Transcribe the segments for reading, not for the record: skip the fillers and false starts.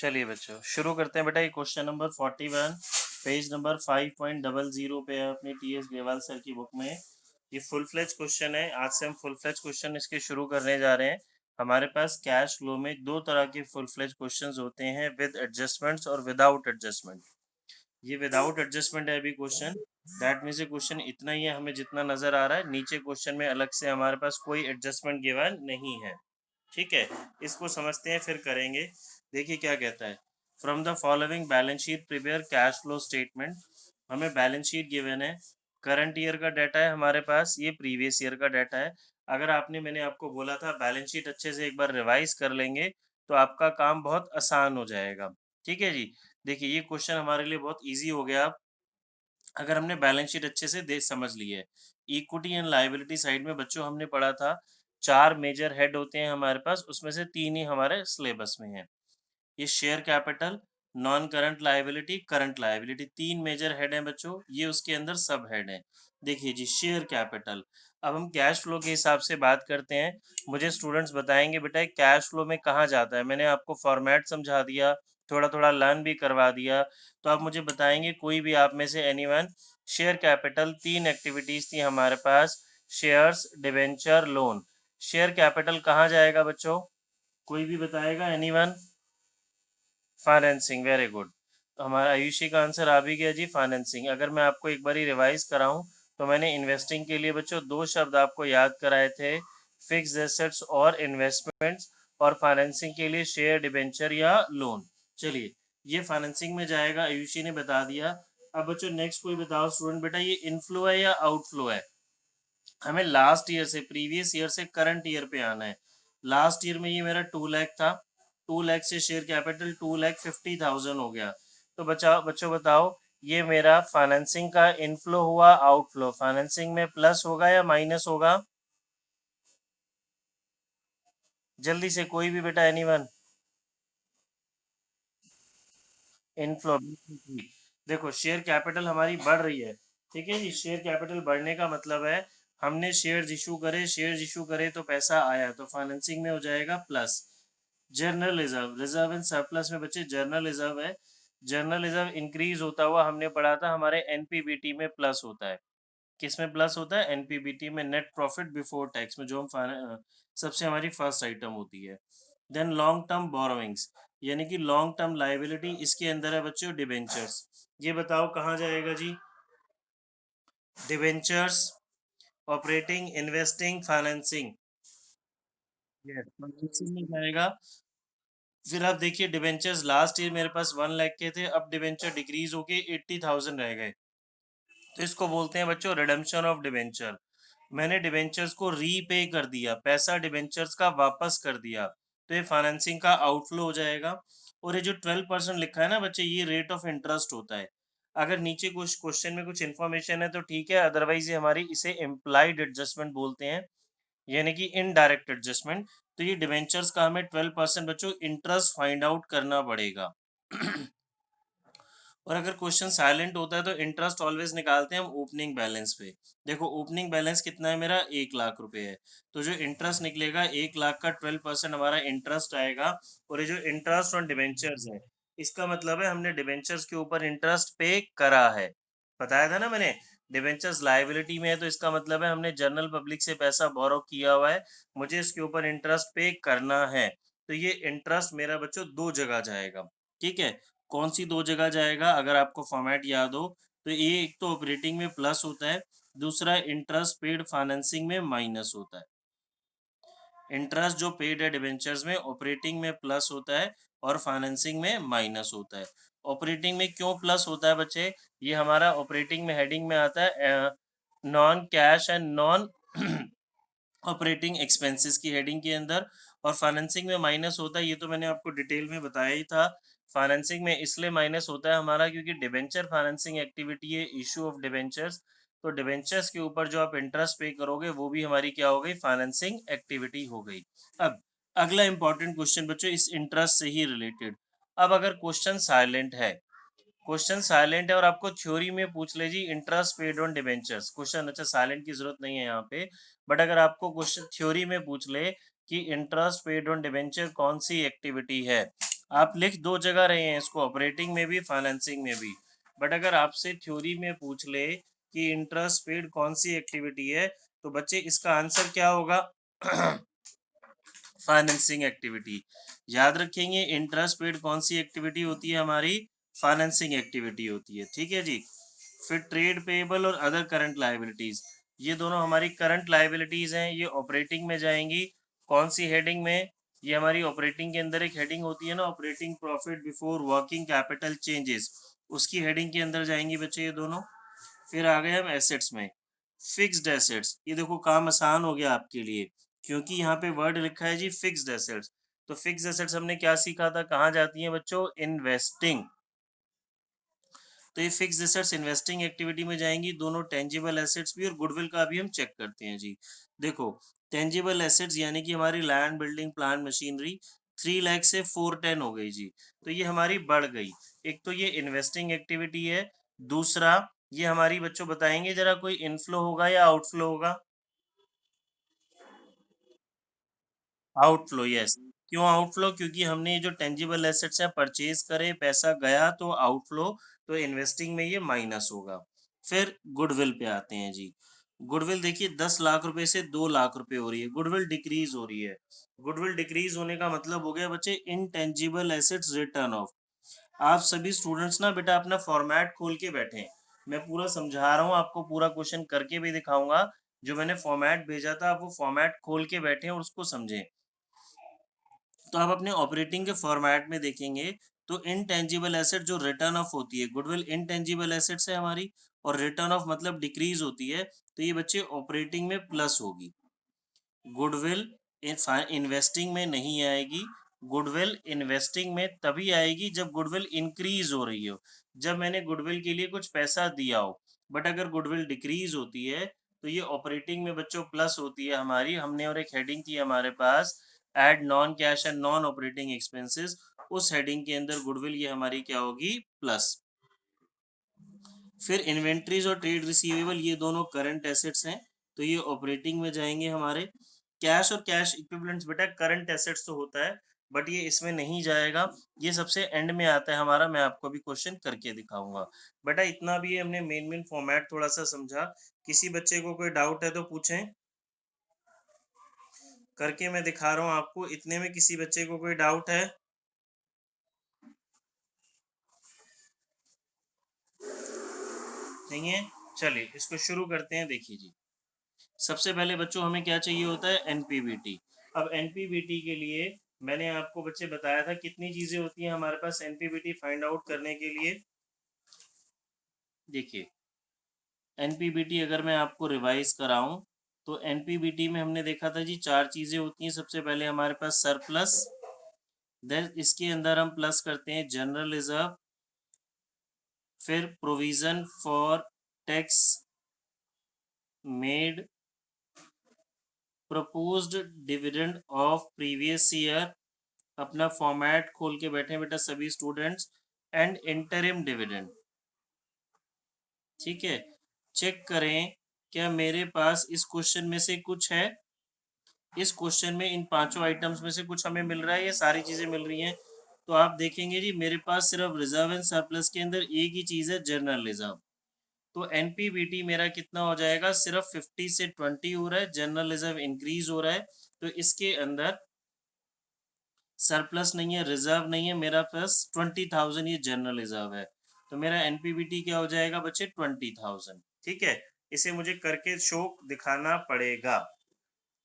चलिए बच्चों शुरू करते हैं बेटा। ये क्वेश्चन नंबर 41 पेज नंबर 5.00 पे है अपनी टीएस ग्रेवाल सर की बुक में। ये फुल फ्लेज क्वेश्चन है। आज से हम फुल फ्लेज क्वेश्चन इसके शुरू करने जा रहे हैं। हमारे पास कैश फ्लो में दो तरह के फुल फ्लेज क्वेश्चंस होते हैं, विद एडजस्टमेंट्स और विदाउट एडजस्टमेंट। ये विदाउट एडजस्टमेंट है अभी क्वेश्चन। दैट मीन्स ये क्वेश्चन इतना ही है हमें जितना नजर आ रहा है। नीचे क्वेश्चन में अलग से हमारे पास कोई एडजस्टमेंट गिवन नहीं है। ठीक है, इसको समझते हैं फिर करेंगे। देखिए क्या कहता है। From the following balance sheet prepare cash flow statement. हमें बैलेंस शीट गिवन है, करंट ईयर का डाटा है हमारे पास, ये प्रीवियस ईयर का डाटा है। अगर मैंने आपको बोला था बैलेंस शीट अच्छे से एक बार रिवाइज कर लेंगे तो आपका काम बहुत आसान हो जाएगा। ठीक है जी। देखिए ये क्वेश्चन हमारे लिए बहुत ईजी हो गया अगर हमने बैलेंस शीट अच्छे से देख समझ ली है। इक्विटी एंड लायबिलिटी साइड में बच्चों हमने पढ़ा था 4 मेजर हेड होते हैं हमारे पास, उसमें से 3 ही हमारे सिलेबस में है। ये share capital, non current liability, current liability, 3 major head हैं बच्चों। ये उसके अंदर सब हेड हैं। देखिए जी शेयर कैपिटल। अब हम कैश फ्लो के हिसाब से बात करते हैं। मुझे स्टूडेंट्स बताएंगे बेटा कैश फ्लो में कहाँ जाता है। मैंने आपको फॉर्मेट समझा दिया, थोड़ा थोड़ा लर्न भी करवा दिया। तो आप मुझे बताएंगे कोई भी आप में से एनीवन। शेयर कैपिटल 3 एक्टिविटीज थी हमारे पास, shares, debenture, loan. Share capital कहाँ जाएगा बच्चों, कोई भी बताएगा एनीवन। Financing, very good. तो हमारा आयुषी का आंसर आ भी गया जी, फाइनेंसिंग। अगर मैं आपको एक बार रिवाइज कराऊं तो मैंने इन्वेस्टिंग के लिए बच्चों 2 शब्द आपको याद कराए थे, फिक्स्ड एसेट्स और इन्वेस्टमेंट्स। और फाइनेंसिंग के लिए शेयर, डिबेंचर या लोन। चलिए ये फाइनेंसिंग में जाएगा, आयुषी ने बता दिया। अब बच्चों नेक्स्ट कोई बताओ स्टूडेंट बेटा, ये इनफ्लो है या आउटफ्लो है। हमें लास्ट ईयर से, प्रीवियस ईयर से करंट ईयर पे आना है। लास्ट ईयर में ये मेरा 2 लाख था, 2 लाख से शेयर कैपिटल 2,50,000 हो गया। तो बच्चों बताओ ये मेरा फाइनेंसिंग का इनफ्लो हुआ आउटफ्लो, फाइनेंसिंग में प्लस होगा या माइनस होगा। जल्दी से कोई भी बेटा एनीवन। इनफ्लो। देखो शेयर कैपिटल हमारी बढ़ रही है। ठीक है जी, शेयर कैपिटल बढ़ने का मतलब है हमने शेयर्स इशू करे, शेयर्स इशू करे तो पैसा आया, तो फाइनेंसिंग में हो जाएगा plus. Journal reserve, reserve and surplus में बच्चे जर्नल रिजर्व है। जर्नल रिजर्व इंक्रीज होता हुआ हमने पढ़ा था हमारे एनपीबीटी में प्लस होता है। किस में प्लस होता है, एनपीबीटी में, नेट प्रॉफिट बिफोर टैक्स में, जो हम सबसे हमारी फर्स्ट आइटम होती है। देन लॉन्ग टर्म बोरोइंग्स, यानी कि लॉन्ग टर्म लाइबिलिटी, इसके अंदर है बच्चों डिबेंचर्स। ये बताओ कहाँ जाएगा जी, debentures, operating, investing, financing. Yes, financing में जाएगा। फिर आप देखिए डिबेंचर्स लास्ट ईयर मेरे पास 1 लाख के थे, अब डिबेंचर डिक्रीज होके 80,000 रह गए। तो इसको बोलते हैं बच्चों रिडेम्पशन ऑफ डिबेंचर। मैंने डिबेंचर्स को रीपे कर दिया, पैसा डिबेंचर्स का वापस कर दिया, तो ये फाइनेंसिंग का आउटफ्लो हो जाएगा। और ये जो 12% लिखा है ना बच्चे, ये रेट ऑफ इंटरेस्ट होता है। अगर नीचे कुछ क्वेश्चन में कुछ इन्फॉर्मेशन है तो ठीक है, अदरवाइज ये हमारी इसे इम्प्लाइड एडजस्टमेंट बोलते हैं, यानी कि इनडायरेक्ट एडजस्टमेंट। तो ये डिबेंचर्स का हमें 12% बच्चों इंटरेस्ट फाइंड आउट करना पड़ेगा। और अगर क्वेश्चन साइलेंट होता है तो इंटरेस्ट ऑलवेज निकालते हैं हम ओपनिंग बैलेंस पे। देखो ओपनिंग बैलेंस कितना है मेरा, 1 लाख रुपए है। तो जो इंटरेस्ट निकलेगा 1 लाख का 12% हमारा इंटरेस्ट आएगा। और ये जो इंटरेस्ट ऑन डिबेंचर्स है, इसका मतलब है हमने डिबेंचर्स के ऊपर इंटरेस्ट पे करा है। बताया था ना मैंने, डिबेंचर्स लाइबिलिटी में है तो इसका मतलब है हमने जनरल पब्लिक से पैसा बोरो किया हुआ है, मुझे इसके ऊपर इंटरेस्ट पे करना है। तो ये इंटरेस्ट मेरा बच्चों 2 जगह जाएगा। ठीक है, कौन सी 2 जगह जाएगा, अगर आपको फॉर्मेट याद हो तो ये एक तो ऑपरेटिंग में प्लस होता है, दूसरा इंटरेस्ट पेड फाइनेंसिंग में माइनस होता है। इंटरेस्ट जो पेड है डिबेंचर्स में, ऑपरेटिंग में प्लस होता है और फाइनेंसिंग में माइनस होता है। ऑपरेटिंग में क्यों प्लस होता है बच्चे, ये हमारा ऑपरेटिंग में हेडिंग में आता है non cash and non operating expenses की हेडिंग के अंदर। और फाइनेंसिंग में माइनस होता है, ये तो मैंने आपको डिटेल में बताया ही था। फाइनेंसिंग में इसलिए माइनस होता है हमारा क्योंकि डिबेंचर फाइनेंसिंग एक्टिविटी है, इशू ऑफ डिबेंचर्स। तो डिबेंचर्स के ऊपर जो आप इंटरेस्ट पे करोगे वो भी हमारी क्या हो गई, फाइनेंसिंग एक्टिविटी हो गई। अब अगला इंपॉर्टेंट क्वेश्चन बच्चों इस इंटरेस्ट से ही रिलेटेड। अब अगर क्वेश्चन साइलेंट है, क्वेश्चन साइलेंट है और आपको थ्योरी में पूछ ले जी interest paid on debentures, question, अच्छा साइलेंट की जरूरत नहीं है यहाँ पे, बट अगर आपको क्वेश्चन थ्योरी में पूछ ले कि इंटरेस्ट पेड ऑन डिबेंचर कौन सी एक्टिविटी है, आप लिख दो जगह रहे हैं इसको, ऑपरेटिंग में भी फाइनेंसिंग में भी, बट अगर आपसे थ्योरी में पूछ ले कि इंटरेस्ट पेड कौन सी एक्टिविटी है, तो बच्चे इसका आंसर क्या होगा? Financing activity. याद रखेंगे इंटरेस्ट पेड कौन सी एक्टिविटी होती है हमारी? फाइनेंसिंग एक्टिविटी होती है, ठीक है जी। फिर ट्रेड पेएबल और अदर करंट लायबिलिटीज, ये दोनों हमारी करंट लायबिलिटीज हैं, ये ऑपरेटिंग में जाएंगी। कौन सी हेडिंग में? ये हमारी ऑपरेटिंग के अंदर एक हेडिंग होती है ना, operating profit before working capital changes, उसकी हेडिंग के अंदर जाएंगी बच्चे ये दोनों। फिर आ गए हम एसेट्स में। फिक्स्ड एसेट्स, ये देखो काम आसान हो गया आपके लिए, क्योंकि यहाँ पे वर्ड लिखा है जी फिक्स्ड एसेट्स। तो फिक्स्ड एसेट्स हमने क्या सीखा था, कहाँ जाती हैं बच्चों? इन्वेस्टिंग। तो ये फिक्स एसेट्स इन्वेस्टिंग एक्टिविटी में जाएंगी, दोनों टेंजिबल एसेट्स भी और गुडविल का भी हम चेक करते हैं जी। देखो टेंजिबल एसेट्स यानी कि हमारी land, building, plant, machinery 3 lakh से 410 हो गई जी, तो ये हमारी बढ़ गई। एक तो ये इन्वेस्टिंग एक्टिविटी है, दूसरा ये हमारी बच्चों बताएंगे जरा, कोई इनफ्लो होगा या आउटफ्लो होगा? Outflow, yes. क्यों आउटफ्लो? क्योंकि हमने जो टेंजिबल एसेट्स है परचेज करे, पैसा गया तो आउटफ्लो, तो इन्वेस्टिंग में ये माइनस होगा। फिर गुडविल पे आते हैं जी। गुडविल देखिए 10 लाख रुपए से 2 लाख रुपए हो रही है, गुडविल डिक्रीज हो रही है। गुडविल डिक्रीज होने का मतलब हो गया बच्चे इनटेंजिबल एसेट्स रिटर्न ऑफ। आप सभी स्टूडेंट्स ना बेटा अपना फॉर्मेट खोल के बैठे, मैं पूरा समझा रहा हूँ आपको, पूरा क्वेश्चन करके भी दिखाऊंगा। जो मैंने फॉर्मेट भेजा था आप वो फॉर्मेट खोल के बैठे और उसको समझें। तो आप अपने ऑपरेटिंग के फॉर्मेट में देखेंगे तो इनटेंजिबल एसेट जो रिटर्न ऑफ होती है, गुडविल इनटेंजिबल एसेट्स है हमारी, और रिटर्न ऑफ मतलब डिक्रीज होती है, तो ये बच्चे ऑपरेटिंग में प्लस होगी। गुडविल इन्वेस्टिंग में नहीं आएगी। गुडविल इन्वेस्टिंग में तभी आएगी जब गुडविल इंक्रीज हो रही हो, जब मैंने गुडविल के लिए कुछ पैसा दिया हो। बट अगर गुडविल डिक्रीज होती है तो ये ऑपरेटिंग में बच्चों प्लस होती है हमारी। हमने और एक हेडिंग थी हमारे पास, add non cash and non operating expenses, उस हेडिंग के अंदर गुडविल ये हमारी क्या होगी? प्लस। फिर इन्वेंट्रीज और ट्रेड रिसीवेबल ये दोनों करंट एसेट्स हैं, तो ये ऑपरेटिंग में जाएंगे हमारे। कैश और कैश इक्विवेलेंट्स बेटा करंट एसेट्स तो होता है, बट ये इसमें नहीं जाएगा, ये सबसे एंड में आता है हमारा। मैं आपको भी क्वेश्चन करके दिखाऊंगा बेटा। इतना भी हमने मेन मेन फॉर्मेट थोड़ा सा समझा। किसी बच्चे को कोई डाउट है तो पूछें, करके मैं दिखा रहा हूँ आपको। इतने में किसी बच्चे को कोई डाउट है? नहीं है? चलिए इसको शुरू करते हैं। देखिए जी, सबसे पहले बच्चों हमें क्या चाहिए होता है? एनपीवीटी। अब एनपीवीटी के लिए मैंने आपको बच्चे बताया था कितनी चीजें होती हैं हमारे पास एनपीवीटी फाइंड आउट करने के लिए। देखिए एनपीवीटी अगर मैं आपको रिवाइज कराऊं तो एनपीवीटी में हमने देखा था जी 4 चीजें होती हैं। सबसे पहले हमारे पास सरप्लस, देन इसके अंदर हम प्लस करते हैं जनरल रिजर्व, फिर provision for tax made, proposed dividend of previous year, अपना फॉर्मेट खोल के बैठे बेटा सभी स्टूडेंट्स, एंड इंटरिम डिविडेंड। ठीक है, चेक करें क्या मेरे पास इस क्वेश्चन में से कुछ है? इस क्वेश्चन में इन पांचों आइटम्स में से कुछ हमें मिल रहा है, ये सारी चीजें मिल रही हैं? तो आप देखेंगे जी मेरे पास सिर्फ रिजर्व एंड सरप्लस के अंदर एक ही चीज है, जनरल रिजर्व। तो एनपीवीटी मेरा कितना हो जाएगा? सिर्फ 50 से 20 हो रहा है, जनरल रिजर्व इंक्रीज हो रहा है, तो इसके अंदर सरप्लस नहीं है, रिजर्व नहीं है, मेरा प्लस 20,000 ये जनरल रिजर्व है। तो मेरा एनपीवीटी क्या हो जाएगा बच्चे? 20,000। ठीक है, इसे मुझे करके शो दिखाना पड़ेगा।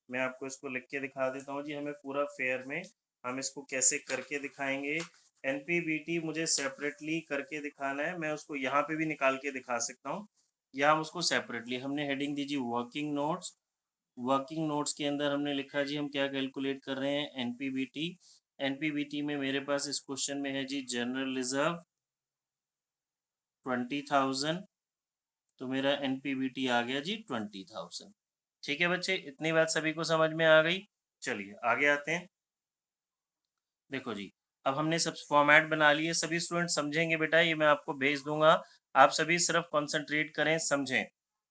मैं आपको इसको लिख के दिखा देता हूँ जी, हमें पूरा फेयर में हम इसको कैसे करके दिखाएंगे। एनपीवीटी मुझे सेपरेटली करके दिखाना है, मैं उसको यहाँ पे भी निकाल के दिखा सकता हूँ, या हम उसको सेपरेटली। हमने हेडिंग दी जी वर्किंग नोट्स। वर्किंग नोट्स के अंदर हमने लिखा जी हम क्या कैलकुलेट कर रहे हैं? एनपीवीटी। एनपीवीटी में मेरे पास इस क्वेश्चन में है जी जनरल रिजर्व 20,000, तो मेरा एनपीवीटी आ गया जी 20,000। ठीक है बच्चे, इतनी बात सभी को समझ में आ गई? चलिए आगे आते हैं। देखो जी, अब हमने सब फॉर्मेट बना लिए, सभी स्टूडेंट समझेंगे बेटा, ये मैं आपको भेज दूंगा। आप सभी सिर्फ कंसंट्रेट करें, समझें,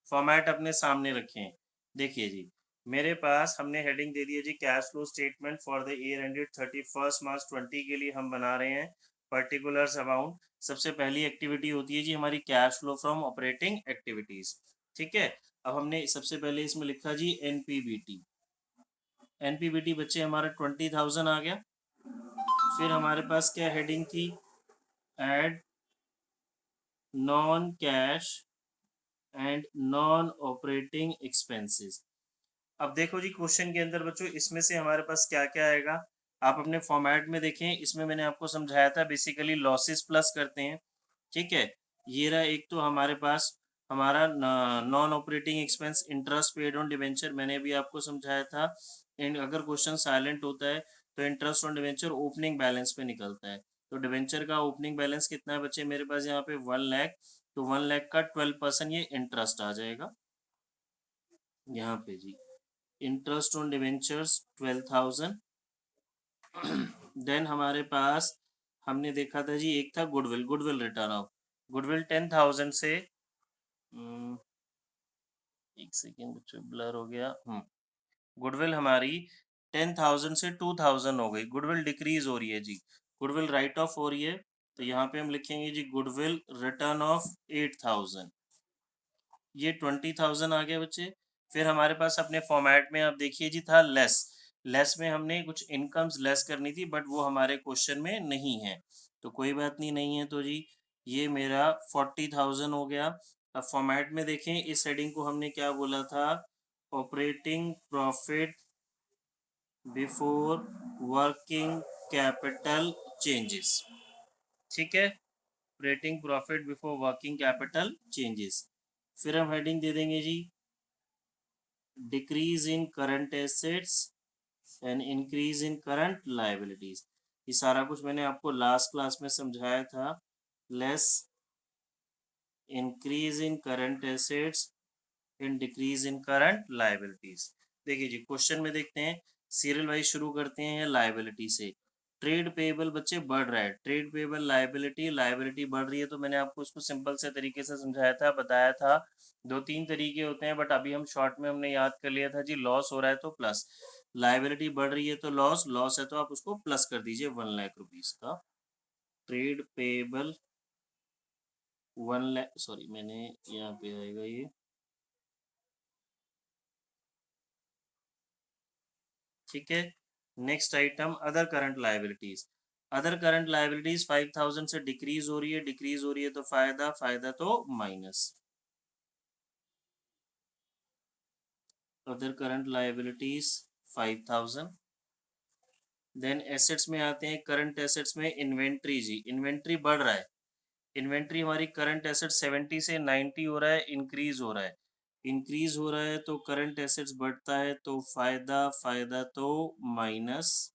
फॉर्मेट अपने सामने रखें। देखिए जी, मेरे पास हमने हेडिंग दे दी है जी cash flow statement for the year ended 31 March 20 के लिए हम बना रहे हैं पर्टिकुलर्स अमाउंट। सबसे पहली एक्टिविटी होती है जी हमारी cash flow from operating activities. ठीक है, अब हमने सबसे पहले इसमें लिखा जी एनपीबीटी। एनपीबीटी बच्चे हमारा 20,000 आ गया। फिर हमारे पास क्या हेडिंग थी, add non cash and non operating expenses. अब देखो जी क्वेश्चन के अंदर बच्चों इसमें से हमारे पास क्या क्या आएगा, आप अपने फॉर्मेट में देखें। इसमें मैंने आपको समझाया था बेसिकली लॉसेस प्लस करते हैं। ठीक है, ये रहा एक तो हमारे पास हमारा non operating expense interest paid on debenture, मैंने भी आपको समझाया था। अगर क्वेश्चन साइलेंट होता है तो interest on debenture opening balance पे निकलता है। तो डिवेंचर का ओपनिंग बैलेंस कितना है बच्चे मेरे पास यहाँ पे 1 लाख, तो 1 लाख का 12% ये इंटरेस्ट आ जाएगा यहाँ पे जी। Interest on debentures 12,000। देन हमारे पास हमने देखा था जी एक था goodwill, goodwill written off goodwill 10,000 से एक सेकेंड बच्चों ब्लर हो गया। गुडविल हमारी 10,000 से 2,000 हो गई, गुडविल डिक्रीज हो रही है जी, गुडविल राइट ऑफ हो रही है। तो यहाँ पे हम लिखेंगे जी गुडविल रिटर्न ऑफ 8,000, ये 20,000 आ गया बच्चे। फिर हमारे पास अपने फॉर्मेट में आप देखिए जी था लेस, लेस में हमने कुछ इनकम्स लेस करनी थी बट वो हमारे क्वेश्चन में नहीं है, तो कोई बात नहीं है। तो जी ये मेरा 40,000 हो गया। अब फॉर्मेट में देखें इस हेडिंग को हमने क्या बोला था, operating profit before working capital changes. ठीक है, operating profit before working capital changes. फिर हम हेडिंग दे देंगे जी decrease in current assets and increase in current liabilities. ये सारा कुछ मैंने आपको लास्ट क्लास में समझाया था। Less increase in current assets and decrease in current liabilities. देखिए जी क्वेश्चन में देखते हैं, सीरियल वाइज शुरू करते हैं लायबिलिटी से। ट्रेड पेबल बच्चे बढ़ रहा है, ट्रेड पेबल लायबिलिटी, लायबिलिटी बढ़ रही है। तो मैंने आपको उसको सिंपल से तरीके से समझाया था, बताया था। दो तीन तरीके होते हैं बट अभी हम शॉर्ट में हमने याद कर लिया था जी, लॉस हो रहा है तो प्लस, लायबिलिटी बढ़ रही है तो लॉस, लॉस है तो आप उसको प्लस कर दीजिए 1 लाख रुपीज का। ट्रेड पेबल 1 लाख, सॉरी मैंने यहाँ पे आएगा ये, ठीक है। Next item other current liabilities, other current liabilities 5,000 से डिक्रीज हो रही है, डिक्रीज हो रही है तो फायदा, फायदा तो माइनस। Other current liabilities 5,000। Then assets में आते हैं, करंट एसेट्स में इन्वेंट्री जी, इन्वेंट्री बढ़ रहा है। इन्वेंट्री हमारी करंट एसेट 70 से 90 हो रहा है, इंक्रीज हो रहा है। इंक्रीज हो रहा है तो करंट एसेट्स बढ़ता है तो फायदा, फायदा तो माइनस।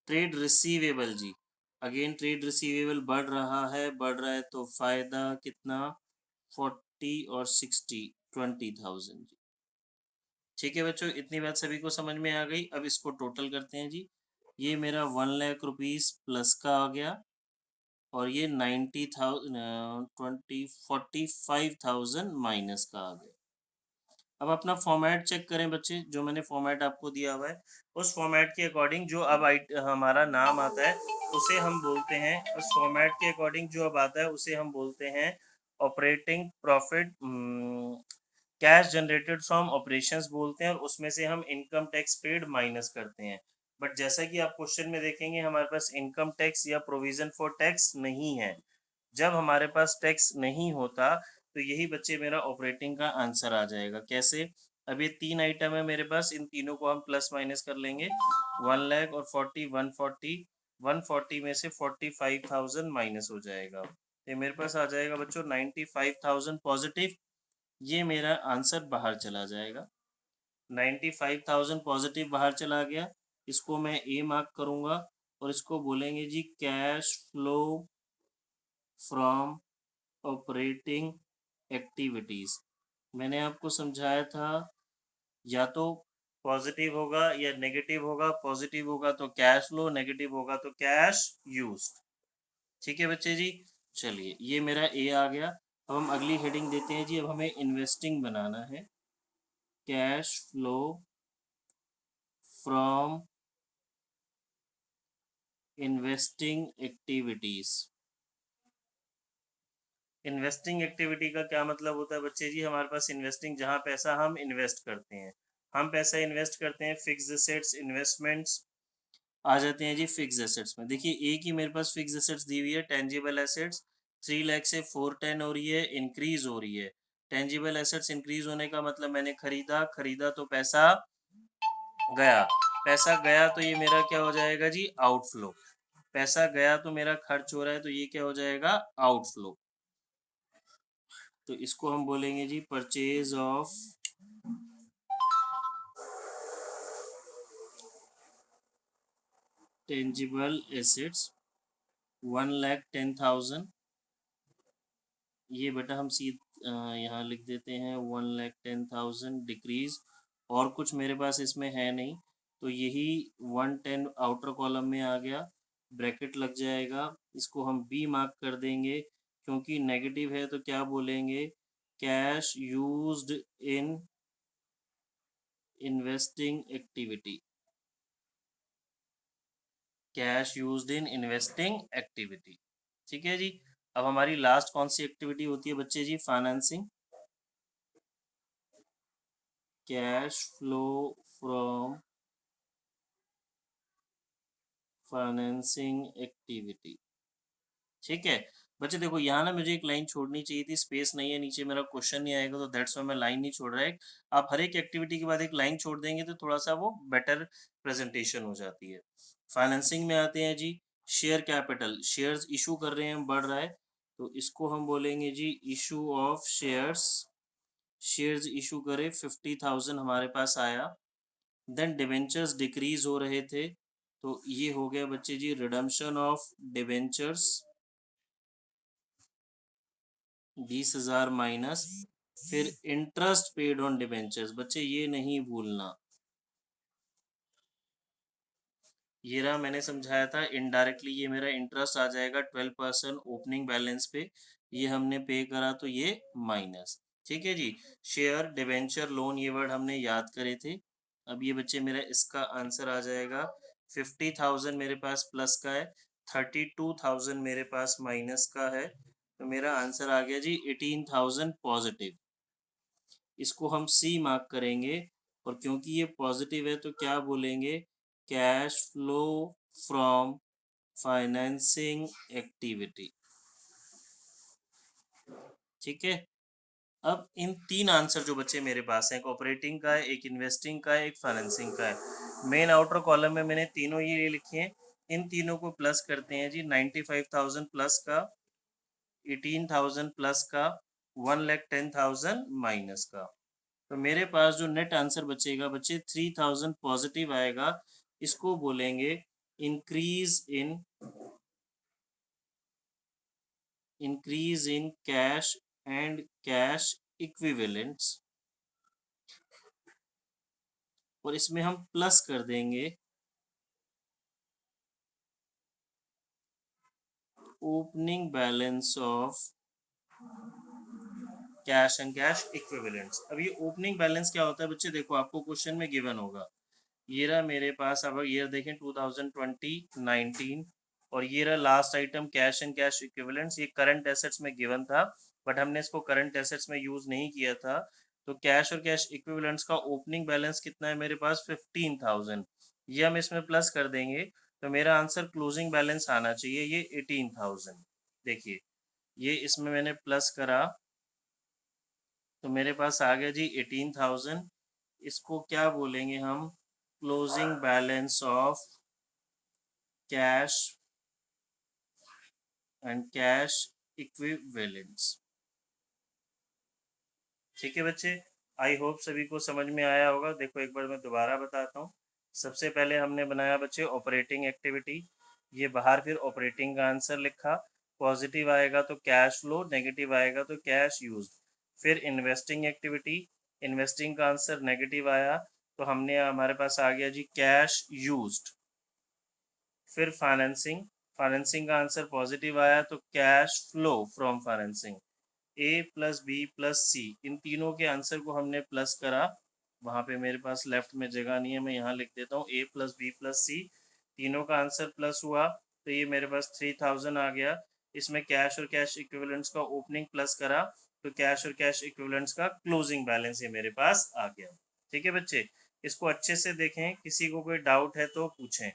ट्रेड रिसीवेबल जी, अगेन ट्रेड रिसीवेबल बढ़ रहा है, बढ़ रहा है तो फायदा कितना, 40 और 60, 20,000 जी। ठीक है बच्चों, इतनी बात सभी को समझ में आ गई। अब इसको टोटल करते हैं जी। ये मेरा 1 लाख रुपीज प्लस का आ गया और ये 90,000 45,000 माइनस का आ गया। अब अपना फॉर्मेट चेक करें बच्चे, जो मैंने फॉर्मेट आपको दिया हुआ है उस फॉर्मेट के अकॉर्डिंग जो अब हमारा नाम आता है उसे हम बोलते हैं, उस फॉर्मेट के अकॉर्डिंग जो अब आता है उसे हम बोलते हैं operating profit, cash generated from operations बोलते हैं, और उसमें से हम इनकम टैक्स पेड माइनस करते हैं। बट जैसा कि आप क्वेश्चन में देखेंगे हमारे पास इनकम टैक्स या प्रोविजन फॉर टैक्स नहीं है। जब हमारे पास टैक्स नहीं होता तो यही बच्चे मेरा ऑपरेटिंग का आंसर आ जाएगा। कैसे, अब ये तीन आइटम है मेरे पास, इन तीनों को हम प्लस माइनस कर लेंगे। 1 लाख और 40, 140, 140 में से 45,000 माइनस हो जाएगा, ये मेरे पास आ जाएगा बच्चों 95,000 पॉजिटिव। ये मेरा आंसर बाहर चला जाएगा, 95,000 पॉजिटिव बाहर चला गया। इसको मैं ए मार्क करूंगा और इसको बोलेंगे जी cash flow from operating activities. मैंने आपको समझाया था या तो पॉजिटिव होगा या नेगेटिव होगा, पॉजिटिव होगा तो कैश फ्लो, नेगेटिव होगा तो कैश यूज्ड। ठीक है बच्चे जी, चलिए ये मेरा ए आ गया। अब हम अगली हेडिंग देते हैं जी, अब हमें इन्वेस्टिंग बनाना है। Cash flow from investing activities. Investing activity का क्या मतलब होता है बच्चे जी? हमारे पास इन्वेस्टिंग, जहाँ पैसा हम इन्वेस्ट करते हैं, हम पैसा इन्वेस्ट करते हैं फिक्स एसेट्स इन्वेस्टमेंट्स आ जाते हैं जी फिक्स एसेट्स में। देखिए एक ही मेरे पास फिक्स एसेट्स दी हुई है, टेंजिबल एसेट्स 3 लाख से 410 हो रही है, इंक्रीज हो रही है। टेंजिबल एसेट्स इंक्रीज होने का मतलब मैंने खरीदा तो पैसा गया, पैसा गया तो ये मेरा क्या हो जाएगा जी? आउटफ्लो। पैसा गया तो मेरा खर्च हो रहा है, तो ये क्या हो जाएगा? आउटफ्लो। तो इसको हम बोलेंगे जी परचेज ऑफ टेंजिबल एसेट्स 1,10,000। ये बेटा हम यहाँ लिख देते हैं 1,10,000 डिक्रीज, और कुछ मेरे पास इसमें है नहीं, तो यही 110 आउटर कॉलम में आ गया, ब्रैकेट लग जाएगा। इसको हम बी मार्क कर देंगे, क्योंकि नेगेटिव है तो क्या बोलेंगे? Cash used in investing activity. Cash used in investing activity. ठीक है जी। अब हमारी लास्ट कौन सी एक्टिविटी होती है बच्चे जी? Financing. Cash flow from financing activity. ठीक है बच्चे, देखो यहाँ ना मुझे एक लाइन छोड़नी चाहिए थी, स्पेस नहीं है नीचे, मेरा क्वेश्चन नहीं आएगा, तो दैट्स व्हाई मैं लाइन नहीं छोड़ रहा है। आप हर एक एक्टिविटी के बाद एक लाइन छोड़ देंगे तो थोड़ा सा वो बेटर प्रेजेंटेशन हो जाती है। फाइनेंसिंग में आते हैं जी। शेयर कैपिटल, शेयर्स इशू कर रहे हैं, बढ़ रहा है, तो इसको हम बोलेंगे जी issue of shares. Shares issue करे 50,000 हमारे पास आया। देन डिवेंचर्स डिक्रीज हो रहे थे, तो ये हो गया बच्चे जी रिडम्पशन ऑफ डिवेंचर्स 20,000 माइनस। फिर इंटरेस्ट पेड ऑन डिवेंचर्स, बच्चे ये नहीं भूलना, ये रहा मैंने समझाया था इनडायरेक्टली, ये मेरा इंटरेस्ट आ जाएगा 12% ओपनिंग बैलेंस पे, ये हमने पे करा तो ये माइनस। ठीक है जी। शेयर डिवेंचर लोन ये वर्ड हमने याद करे थे। अब ये बच्चे मेरा इसका आंसर आ जाएगा 50,000 मेरे पास प्लस का है, 32,000 मेरे पास माइनस का है, तो मेरा आंसर आ गया जी 18,000 पॉजिटिव। इसको हम सी मार्क करेंगे, और क्योंकि ये पॉजिटिव है तो क्या बोलेंगे? Cash flow from financing activity. ठीक है। अब इन तीन आंसर जो बच्चे मेरे पास हैं, एक ऑपरेटिंग का है, एक इन्वेस्टिंग का है, एक फाइनेंसिंग का है। मेन आउटर कॉलम में मैंने तीनों ये लिखे हैं, इन तीनों को प्लस करते हैं जी। 95,000 प्लस का, 18,000 प्लस का, 1,10,000 माइनस का, तो मेरे पास जो नेट आंसर बचेगा बच्चे 3,000 पॉजिटिव आएगा। इसको बोलेंगे increase in cash and cash equivalents, और इसमें हम प्लस कर देंगे opening balance of cash and cash equivalents. अब ये ओपनिंग बैलेंस क्या होता है बच्चे? देखो आपको क्वेश्चन में गिवन होगा, ये रहा मेरे पास, अब ईयर देखें 2020-19, और ये रहा last item cash and cash equivalents. ये करंट एसेट्स में गिवन था, बट हमने इसको करंट एसेट्स में यूज नहीं किया था। तो कैश और कैश इक्विवेलेंट्स का ओपनिंग बैलेंस कितना है मेरे पास? 15,000। ये हम इसमें प्लस कर देंगे, तो मेरा आंसर क्लोजिंग बैलेंस आना चाहिए ये 18,000। देखिए ये इसमें मैंने प्लस करा, तो मेरे पास आ गया जी 18,000। इसको क्या बोलेंगे हम? Closing balance of cash and cash equivalents. ठीक है बच्चे, आई होप सभी को समझ में आया होगा। देखो एक बार मैं दोबारा बताता हूँ। सबसे पहले हमने बनाया बच्चे ऑपरेटिंग एक्टिविटी, ये बाहर फिर ऑपरेटिंग का आंसर लिखा, पॉजिटिव आएगा तो कैश फ्लो, नेगेटिव आएगा तो कैश यूज। फिर इन्वेस्टिंग एक्टिविटी, इन्वेस्टिंग का आंसर नेगेटिव आया, तो हमने हमारे पास आ गया जी कैश यूज्ड। फिर फाइनेंसिंग, फाइनेंसिंग का आंसर पॉजिटिव आया तो cash flow from financing. A plus B plus C, इन तीनों के आंसर को हमने प्लस करा, वहाँ पे मेरे पास लेफ्ट में जगह नहीं है, मैं यहाँ लिख देता हूँ a प्लस बी प्लस सी, तीनों का आंसर प्लस हुआ तो ये मेरे पास 3000 आ गया। इसमें कैश और कैश इक्विवेलेंट्स का ओपनिंग प्लस करा तो कैश और कैश इक्विवेलेंट्स का क्लोजिंग बैलेंस ये मेरे पास आ गया। ठीक है बच्चे, इसको अच्छे से देखें, किसी को कोई डाउट है तो पूछें।